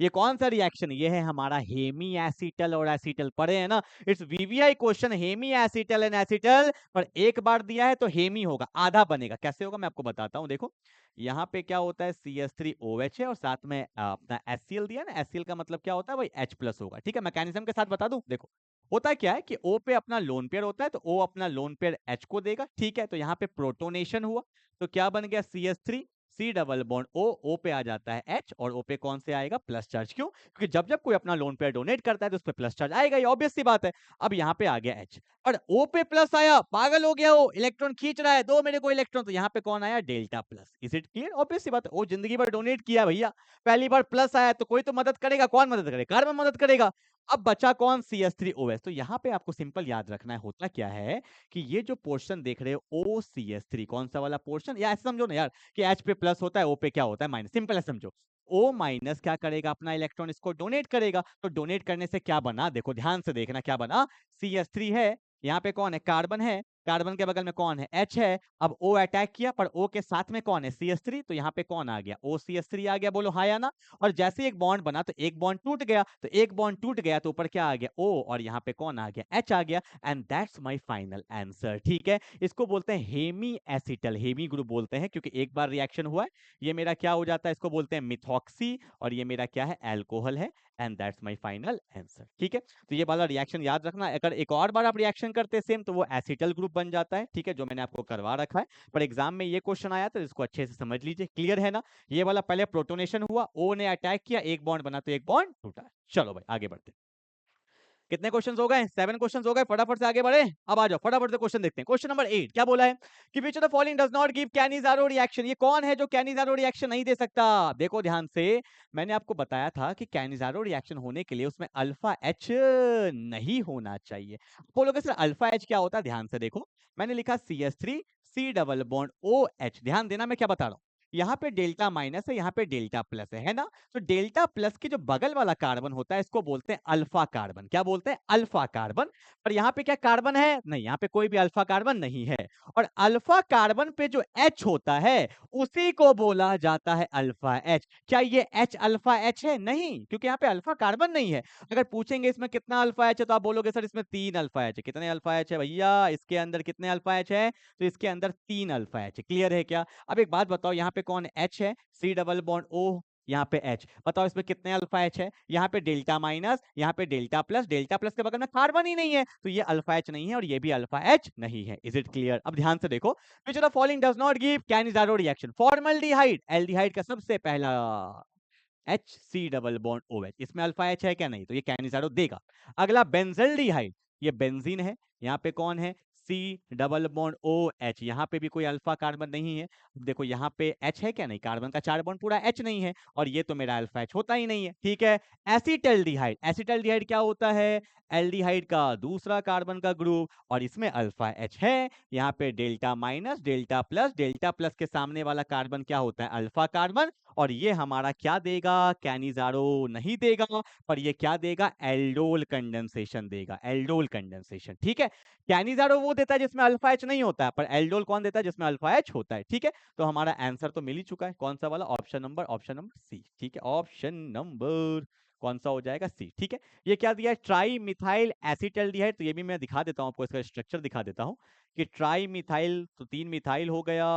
ये कौन सा रिएक्शन? ये है हमारा हेमी एसिटल और एसिटल। पढ़े हैं ना, it's VVI question, hemiacetal and acetal. पर एक बार दिया है तो हेमी होगा, आधा बनेगा। कैसे होगा मैं आपको बताता हूं। देखो यहाँ पे क्या होता है, CH3OH है और साथ में अपना HCl दिया ना, HCl का मतलब क्या होता है भाई, H+ होगा, ठीक है? मैकेनिज्म के साथ बता दूं। देखो होता क्या है कि O पे अपना लोन पेयर होता है, तो O अपना लोन पेयर H को देगा, ठीक है? तो यहाँ पे प्रोटोनेशन हुआ, तो क्या बन गया, CH3 C double bond O पे आ जाता है H, और O पे कौन से आएगा, प्लस चार्ज। क्यों? क्योंकि जब जब कोई अपना लोन पेयर डोनेट करता है तो उस पे प्लस चार्ज आएगा, ये ऑब्वियस सी बात है। अब यहाँ पे आ गया H, और O पे प्लस आया, पागल हो गया, वो इलेक्ट्रॉन खींच रहा है, दो मेरे को इलेक्ट्रॉन, तो यहाँ पे कौन आया, delta plus. Is it clear? Obvious सी बात है, वो जिंदगी भर डोनेट किया भैया, पहली बार प्लस आया तो कोई तो मदद करेगा। कौन मदद करेगा? कार्बन मदद करेगा। अब बचा कौन, CH3OH। तो यहाँ पे आपको सिंपल याद रखना है, होता क्या है कि ये जो पोर्शन देख रहे हो OCH3, कौन सा वाला पोर्शन, या ऐसे समझो ना यार कि H पे प्लस होता है, O पे क्या होता है, माइनस। सिंपल है, समझो। O माइनस क्या करेगा, अपना इलेक्ट्रॉन इसको डोनेट करेगा, तो डोनेट करने से क्या बना, देखो ध्यान से देखना क्या बना, CH3 है, यहाँ पे कौन है, कार्बन है, कार्बन के बगल में कौन है, H है। अब O अटैक किया, पर O के साथ में कौन है, CH3, तो यहाँ पे कौन आ गया, OCH3 आ गया। बोलो हाँ या ना? और जैसे एक बॉन्ड बना तो एक बॉन्ड टूट गया, तो एक बॉन्ड टूट गया तो ऊपर क्या आ गया, O, और यहाँ पे कौन आ गया, H आ गया। And that's my final answer, ठीक है? इसको बोलते हैं हेमी एसिटल, हेमी ग्रुप बोलते हैं, क्योंकि एक बार रिएक्शन हुआ है। ये मेरा क्या हो जाता है, इसको बोलते हैं मिथॉक्सी, और ये मेरा क्या है, अल्कोहल है। And that's my final answer, ठीक है? तो ये वाला रिएक्शन याद रखना। अगर एक और बार आप रिएक्शन करते सेम, तो वो एसिटल ग्रुप बन जाता है, ठीक है? जो मैंने आपको करवा रखा है, पर एग्जाम में ये क्वेश्चन आया तो इसको अच्छे से समझ लीजिए। क्लियर है ना? ये वाला पहले प्रोटोनेशन हुआ, O ने अटैक किया, एक बॉन्ड बना तो एक बॉन्ड टूटा। चलो भाई आगे बढ़ते। कितने क्वेश्चंस हो गए, 7 क्वेश्चंस हो गए, फटाफट से आगे बढ़े। अब आ जाओ फटाफट से क्वेश्चन देखते हैं। क्वेश्चन नंबर 8 क्या बोला है कि which of the following does not give Cannizzaro reaction. ये कौन है जो कैनिज़ारो रिएक्शन नहीं दे सकता? देखो ध्यान से, मैंने आपको बताया था कि कैनिज़ारो रिएक्शन होने के लिए उसमें अल्फा H नहीं होना चाहिए। बोलोगे सर अल्फा H क्या होता है? ध्यान से देखो, मैंने लिखा CH3 C double bond OH। ध्यान देना मैं क्या बता रहा हूं, यहाँ पे डेल्टा माइनस है, यहाँ पे डेल्टा प्लस है ना? तो डेल्टा प्लस के जो बगल वाला कार्बन होता है इसको बोलते हैं अल्फा कार्बन। क्या बोलते हैं? Alpha carbon. और यहाँ पे क्या कार्बन है? नहीं, यहाँ पे कोई भी अल्फा कार्बन नहीं है। और अल्फा कार्बन पे जो H होता है उसी को बोला जाता है अल्फा H। क्या ये H अल्फा H है? नहीं, क्योंकि यहाँ पे अल्फा कार्बन नहीं है। अगर पूछेंगे इसमें कितना अल्फा H है, तो आप बोलोगे सर इसमें 3 अल्फा H है। कितने अल्फा H है भैया इसके अंदर? कितने अल्फा H है? तो इसके अंदर 3 अल्फा H है। क्लियर है क्या? अब एक बात बताओ, यहाँ पे कौन H है, C डबल बॉन्ड O, यहाँ पे H। बताओ इसमें कितने अल्फा H है? यहाँ पे डेल्टा माइनस, यहाँ पे डेल्टा प्लस, डेल्टा प्लस के बगल में कार्बन ही नहीं है, तो ये अल्फा H नहीं है और ये भी अल्फा H नहीं है। Is it clear? अब ध्यान से देखो, which of the following does not give Cannizzaro reaction. Formaldehyde, aldehyde का सबसे पहला HC डबल बॉन्ड OH, इसमें अल्फा H है क्या? नहीं, तो ये कैनिज़ारो देगा। अगला बेंजल्डिहाइड, ये बेंजीन है, यहाँ पे कौन है, C डबल बॉन्ड OH, यहाँ पे भी कोई अल्फा कार्बन नहीं है। देखो यहाँ पे H है क्या? नहीं, कार्बन का 4 बॉन्ड पूरा H नहीं है, और ये तो मेरा अल्फा H होता ही नहीं है, ठीक है? एसिटल्डिहाइड, एसिटल्डिहाइड क्या होता है? एल्डिहाइड का दूसरा कार्बन का ग्रुप, और इसमें अल्फा H है। यहाँ पे डेल्टा माइनस, डेल्टा प्लस के सामने वाला कार्बन क्या होता है? Alpha carbon. और ये हमारा क्या देगा, कैनिजारो नहीं देगा, पर ये क्या देगा, एल्डोल कंडेंसेशन देगा, एल्डोल कंडेंसेशन। ठीक है, कैनिजारो वो देता है जिसमें अल्फा एच नहीं होता है, पर एल्डोल कौन देता है, जिसमें अल्फा एच होता है। ठीक है, तो हमारा आंसर तो मिल ही चुका है, कौन सा वाला, ऑप्शन नंबर सी। ठीक है, ऑप्शन नंबर कौन सा हो जाएगा, सी। ठीक है, ये क्या दिया है, ट्राई मिथाइल एसिटल्डिहाइड। तो ये भी मैं दिखा देता हूँ आपको, इसका स्ट्रक्चर दिखा देता हूँ कि ट्राई मिथाइल तो 3 मिथाइल हो गया।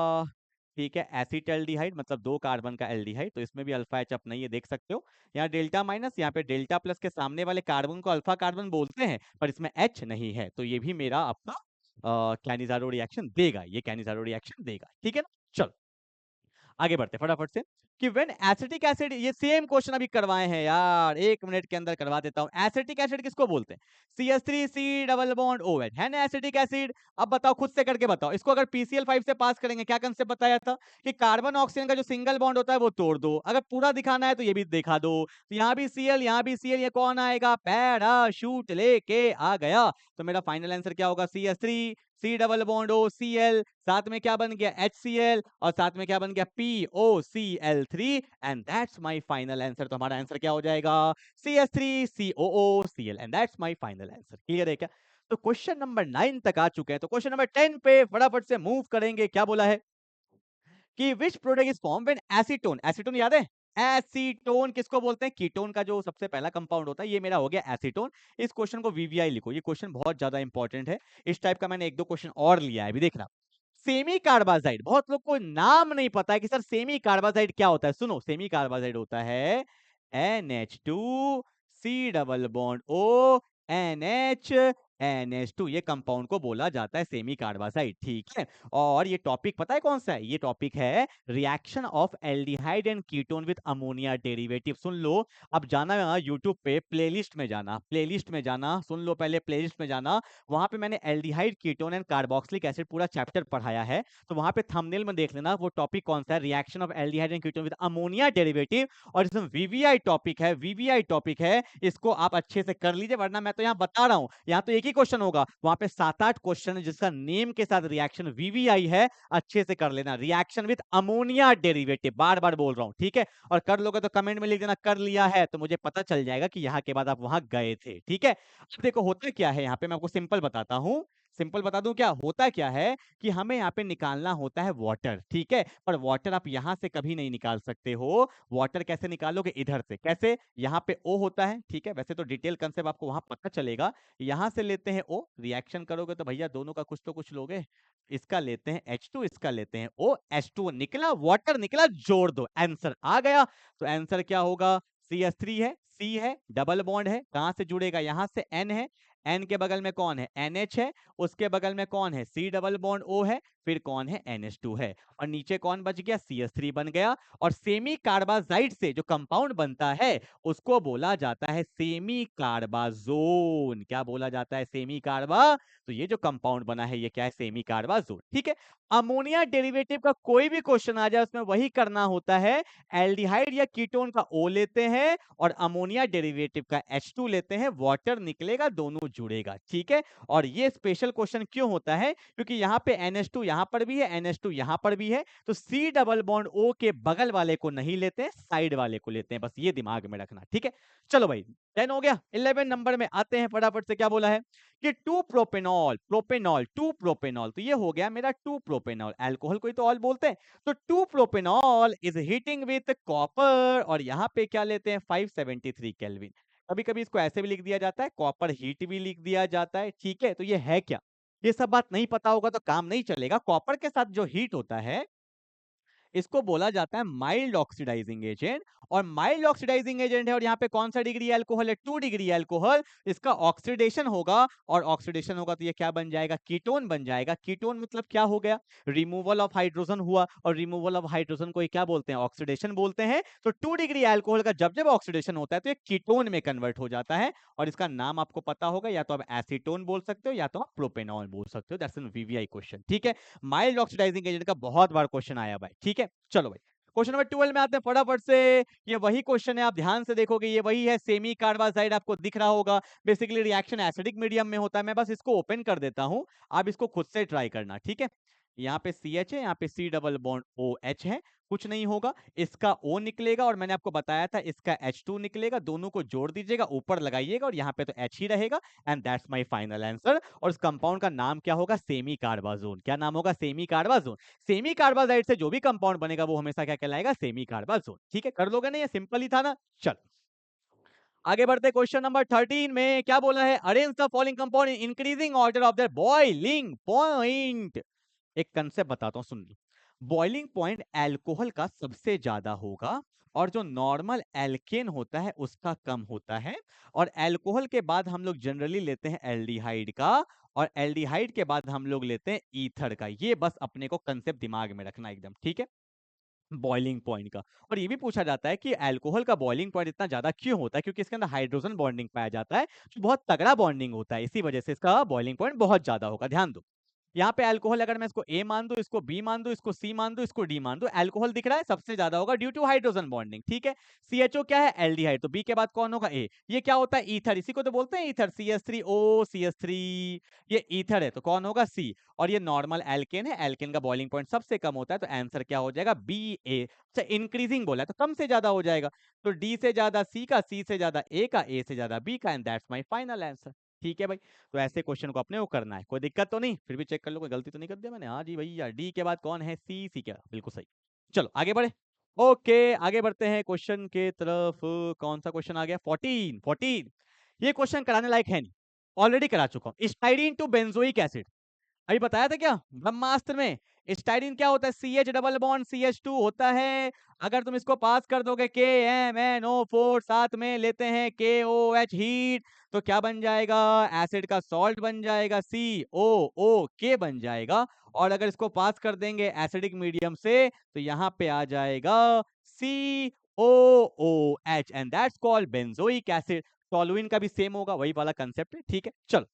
ठीक है, एसिटल्डिहाइड मतलब 2 कार्बन का एल्डिहाइड, तो इसमें भी अल्फा एच अप नहीं है, देख सकते हो। यहाँ डेल्टा माइनस, यहाँ पे डेल्टा प्लस के सामने वाले कार्बन को अल्फा कार्बन बोलते हैं, पर इसमें एच नहीं है, तो ये भी मेरा आपका कैनिजारो रिएक्शन देगा, ये कैनिजारो रिएक्शन देगा। ठीक है ना, चलो आगे बढ़ते फटाफट से कि व्हेन एसिटिक एसिड, ये सेम क्वेश्चन अभी करवाए हैं यार, 1 मिनट के अंदर करवा देता हूं। एसिटिक एसिड किसको बोलते हैं, CH3C डबल बॉन्ड OH है ना एसिटिक एसिड। अब बताओ, खुद से करके बताओ, इसको अगर PCl5 से पास करेंगे, क्या कंसेप्ट बताया था कि कार्बन ऑक्सीजन का जो सिंगल बॉन्ड होता है वो तोड़ दो, अगर पूरा दिखाना है तो ये भी दिखा दो। तो यहाँ भी Cl, यहाँ भी Cl, ये कौन आएगा, पैराशूट लेके आ गया। तो मेरा फाइनल आंसर क्या होगा, CH3C डबल बॉन्ड OCl, साथ में क्या बन गया, HCl, और साथ में क्या बन गया, POCl3, and that's my final answer. तो हमारा आंसर क्या हो जाएगा, CH3COOCl, and that's my final answer. Clear है क्या? तो क्वेश्चन नंबर 9 तक आ चुके हैं, तो क्वेश्चन नंबर 10 पे फटाफट से मूव करेंगे। क्या बोला है कि which product is form when acetone, acetone याद है, एसीटोन किसको बोलते हैं, कीटोन का जो सबसे पहला कंपाउंड होता है, ये मेरा हो गया एसीटोन। इस क्वेश्चन को वीवीआई लिखो, ये क्वेश्चन बहुत ज्यादा इंपॉर्टेंट है। इस टाइप का मैंने 1-2 क्वेश्चन और लिया है, अभी देखना। सेमी कार्बाजाइड, बहुत लोग को नाम नहीं पता है कि सर सेमी कार्बाजाइड क्या होता है। सुनो, सेमी कार्बाजाइड होता है NH2C double bond O NH ये कंपाउंड को बोला जाता है सेमी कार्बाजाइड। ठीक है, और ये टॉपिक पता है कौन सा है, ये टॉपिक है reaction of aldehyde and ketone with ammonia derivative. सुन लो, अब जाना यूट्यूब पे, प्लेलिस्ट में जाना, प्लेलिस्ट में जाना, सुन लो पहले, प्लेलिस्ट में जाना, वहां पे मैंने aldehyde ketone and carboxylic acid पूरा चैप्टर पढ़ाया है। तो वहां पे थंबनेल में देख लेना वो टॉपिक कौन सा है, reaction of aldehyde and ketone with ammonia derivative. और इसमें वीवीआई टॉपिक है, वीवीआई टॉपिक है, इसको आप अच्छे से कर लीजिए, वरना मैं तो यहाँ बता रहा हूँ, यहाँ तो एक ही क्वेश्चन होगा, वहां पे 7-8 क्वेश्चन है जिसका नेम के साथ रिएक्शन वीवीआई है, अच्छे से कर लेना। रिएक्शन विद अमोनिया डेरिवेटिव, बार बार बोल रहा हूं, ठीक है। और कर लोगे तो कमेंट में लिख देना कर लिया है, तो मुझे पता चल जाएगा कि यहाँ के बाद आप वहां गए थे। ठीक है, अब देखो होता क्या है, यहाँ पे मैं आपको सिंपल बताता हूँ, सिंपल बता दूं, क्या होता क्या है कि हमें यहाँ पे निकालना होता है वाटर। ठीक है, पर वाटर आप यहां से कभी नहीं निकाल सकते हो। वाटर कैसे निकालोगे, इधर से। कैसे, यहाँ पे O होता है, ठीक है, वैसे तो डिटेल कंसेप्ट आपको वहां पता चलेगा। यहां से लेते हैं O, रिएक्शन करोगे तो भैया दोनों का कुछ तो कुछ लोगे। इसका लेते हैं H2, इसका लेते हैं O, H2O निकला, वाटर निकला, जोड़ दो, आंसर आ गया। तो आंसर क्या होगा, CH3 है, C है, डबल बॉन्ड है, कहां से जुड़ेगा, यहां से N है, N के बगल में कौन है, NH है, उसके बगल में कौन है, C डबल बॉन्ड O है, फिर कौन है, NH2 है, और नीचे कौन बच गया, CH3 बन गया। और सेमी कार्बाजाइड से जो कंपाउंड बनता है उसको बोला जाता है सेमी कार्बाजोन। क्या बोला जाता है, सेमी कार्बा। तो ये जो कंपाउंड बना है ये क्या है, सेमी कार्बाजोन। ठीक है, अमोनिया डेरिवेटिव का कोई भी क्वेश्चन आ जाए उसमें वही करना होता है, एल्डिहाइड या कीटोन का O लेते हैं और अमोनिया डेरिवेटिव का H2 लेते हैं, वाटर निकलेगा, दोनों जुड़ेगा। ठीक है, और ये स्पेशल क्वेश्चन क्यों होता है, क्योंकि यहाँ पे NH2 यहाँ पर भी है, NH2 यहाँ पर भी है, तो C डबल बॉन्ड O के बगल वाले को नहीं लेते हैं, साइड वाले को लेते हैं, बस ये दिमाग में रखना। ठीक है, चलो भाई 10 हो गया। 11 नंबर में आते हैं, फटाफट से क्या बोला है कि 2 प्रोपेनॉल, प्रोपेनॉल 2 प्रोपेनॉल, तो ये हो गया मेरा 2 प्रोपेनॉल, अल्कोहल को ही तो ऑल बोलते हैं। तो 2 propanol is heating with copper, और यहाँ पे क्या लेते हैं, 573 केल्विन। कभी कभी इसको ऐसे भी लिख दिया जाता है, कॉपर हीट भी लिख दिया जाता है। ठीक है, तो ये है क्या, ये सब बात नहीं पता होगा तो काम नहीं चलेगा। कॉपर के साथ जो हीट होता है इसको बोला जाता है माइल्ड ऑक्सीडाइजिंग एजेंट, और माइल्ड ऑक्सीडाइजिंग एजेंट है, और यहाँ पे कौन सा डिग्री अल्कोहल है, 2 डिग्री अल्कोहल। इसका ऑक्सीडेशन होगा, और ऑक्सीडेशन होगा तो ये क्या बन जाएगा, कीटोन बन जाएगा। कीटोन मतलब क्या हो गया, रिमूवल ऑफ हाइड्रोजन हुआ, और रिमूवल ऑफ हाइड्रोजन को क्या बोलते हैं, ऑक्सीडेशन बोलते हैं। तो 2 डिग्री अल्कोहल का जब जब ऑक्सीडेशन होता है तो ये कीटोन में कन्वर्ट हो जाता है, और इसका नाम आपको पता होगा, या तो आप एसीटोन बोल सकते हो या तो आप प्रोपेनॉल बोल सकते हो। That's an VVI question. ठीक है, माइल्ड ऑक्सीडाइजिंग एजेंट का बहुत बार क्वेश्चन आया भाई। ठीक है, चलो भाई क्वेश्चन नंबर 12 में आते हैं फटाफट से। ये वही क्वेश्चन है, आप ध्यान से देखोगे, ये वही है, सेमी कार्बाजाइड आपको दिख रहा होगा। बेसिकली रिएक्शन एसिडिक मीडियम में होता है, मैं बस इसको ओपन कर देता हूं, आप इसको खुद से ट्राई करना। ठीक है, यहाँ पे CH है, यहाँ पे C डबल बॉन्ड OH है, कुछ नहीं होगा, इसका O निकलेगा और मैंने आपको बताया था इसका H2 निकलेगा, दोनों को जोड़ दीजिएगा, ऊपर लगाइएगा और यहाँ पे तो H ही रहेगा and that's my final answer. और इस कंपाउंड का नाम क्या होगा? सेमी कार्बाजोन। क्या नाम होगा? सेमी कार्बाजोन। सेमी कार्बाजाइड से जो भी कंपाउंड बनेगा वो हमेशा क्या कहलाएगा? सेमी कार्बाजोन। ठीक है, कर लोगे ना? ये सिंपल ही था ना। चल आगे बढ़ते क्वेश्चन नंबर 13 में क्या बोला है? Arrange the following compound in increasing order of there boiling point. एक कंसेप्ट बताता हूं, सुन लो। बॉइलिंग पॉइंट अल्कोहल का सबसे ज्यादा होगा और जो नॉर्मल एल्केन होता है उसका कम होता है। और अल्कोहल के बाद हम लोग जनरली लेते हैं एल्डिहाइड का, और एल्डिहाइड के बाद हम लोग लेते हैं ईथर का। ये बस अपने को कंसेप्ट दिमाग में रखना एकदम, ठीक है, बॉइलिंग पॉइंट का। और ये भी पूछा जाता है कि अल्कोहल का बॉइलिंग पॉइंट इतना ज्यादा क्यों होता है? क्योंकि इसके अंदर हाइड्रोजन बॉन्डिंग पाया जाता है, जो बहुत तगड़ा बॉन्डिंग होता है, इसी वजह से इसका बॉइलिंग पॉइंट बहुत ज्यादा होगा। ध्यान दो, यहाँ पे अल्कोहल अगर मैं इसको ए मान दूं, इसको बी मान दूं, इसको सी मान दूं, इसको डी मान दूं, अल्कोहल दिख रहा है सबसे ज्यादा होगा ड्यू टू हाइड्रोजन बॉन्डिंग। ठीक है, सीएचओ क्या है? एल्डिहाइड, तो बी के बाद कौन होगा? ए। ये क्या होता है? ईथर, इसी को तो बोलते हैं ईथर, CH3O CH3, ये ईथर है तो कौन होगा? सी। और ये नॉर्मल एल्केन है, एल्केन का बॉइलिंग पॉइंट सबसे कम होता है, तो आंसर क्या हो जाएगा? बी ए। अच्छा, इंक्रीजिंग बोला है तो कम से ज्यादा हो जाएगा, तो डी से ज्यादा सी का, सी से ज्यादा ए से ज्यादा बी का, and that's my final answer. ठीक है भाई, तो ऐसे क्वेश्चन को अपने को करना है, कोई दिक्कत तो नहीं? फिर भी चेक कर लो, कोई गलती तो नहीं कर दिया मैंने? हाँ जी भैया, डी के बाद कौन है? सी। सी क्या, बिल्कुल सही। चलो आगे बढ़े। ओके, आगे बढ़ते हैं क्वेश्चन के तरफ। कौन सा क्वेश्चन आ गया? 14। 14 ये क्वेश्चन कराने लायक है नहीं, ऑलरेडी करा चुका हूं। स्टाइरीन टू बेंजोइक एसिड, अभी बताया था क्या ब्रह्मास्त्र में? स्टाइरिन क्या होता है? CH डबल बॉन्ड CH2 होता है। अगर तुम इसको पास कर दोगे KMNO4, साथ में लेते हैं KOH हीट, तो क्या बन जाएगा? एसिड का सॉल्ट बन जाएगा, COOK बन जाएगा। और अगर इसको पास कर देंगे एसिडिक मीडियम से, तो यहाँ पे आ जाएगा COOH and that's called benzoic acid. Toluene का भी सेम होगा, वही वाला कंसेप्ट है। ठीक है, चलो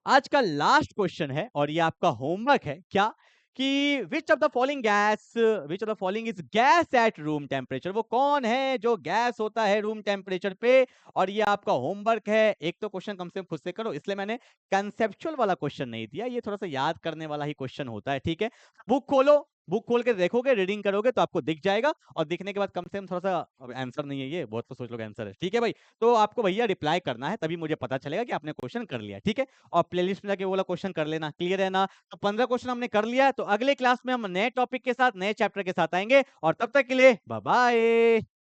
आज का लास्ट क्वेश्चन है और ये आपका होमवर्क है। क्या कि which of the following gas, which of the following is gas at room temperature? वो कौन है जो गैस होता है रूम टेम्परेचर पे? और ये आपका होमवर्क है। एक तो क्वेश्चन कम से कम खुद से करो, इसलिए मैंने कंसेप्चुअल वाला क्वेश्चन नहीं दिया, ये थोड़ा सा याद करने वाला ही क्वेश्चन होता है। ठीक है, बुक खोलो, बुक खोल के देखोगे, रीडिंग करोगे तो आपको दिख जाएगा, और दिखने के बाद कम से कम थोड़ा सा, अब आंसर नहीं है ये, बहुत तो सोच लो आंसर है। ठीक है भाई, तो आपको भैया रिप्लाई करना है, तभी मुझे पता चलेगा कि आपने क्वेश्चन कर लिया। ठीक है, और प्लेलिस्ट में जाके वो वाला क्वेश्चन कर लेना, क्लियर है ना? तो 15 क्वेश्चन हमने कर लिया, तो अगले क्लास में हम नए टॉपिक के साथ, नए चैप्टर के साथ आएंगे, और तब तक के लिए बाय बाय।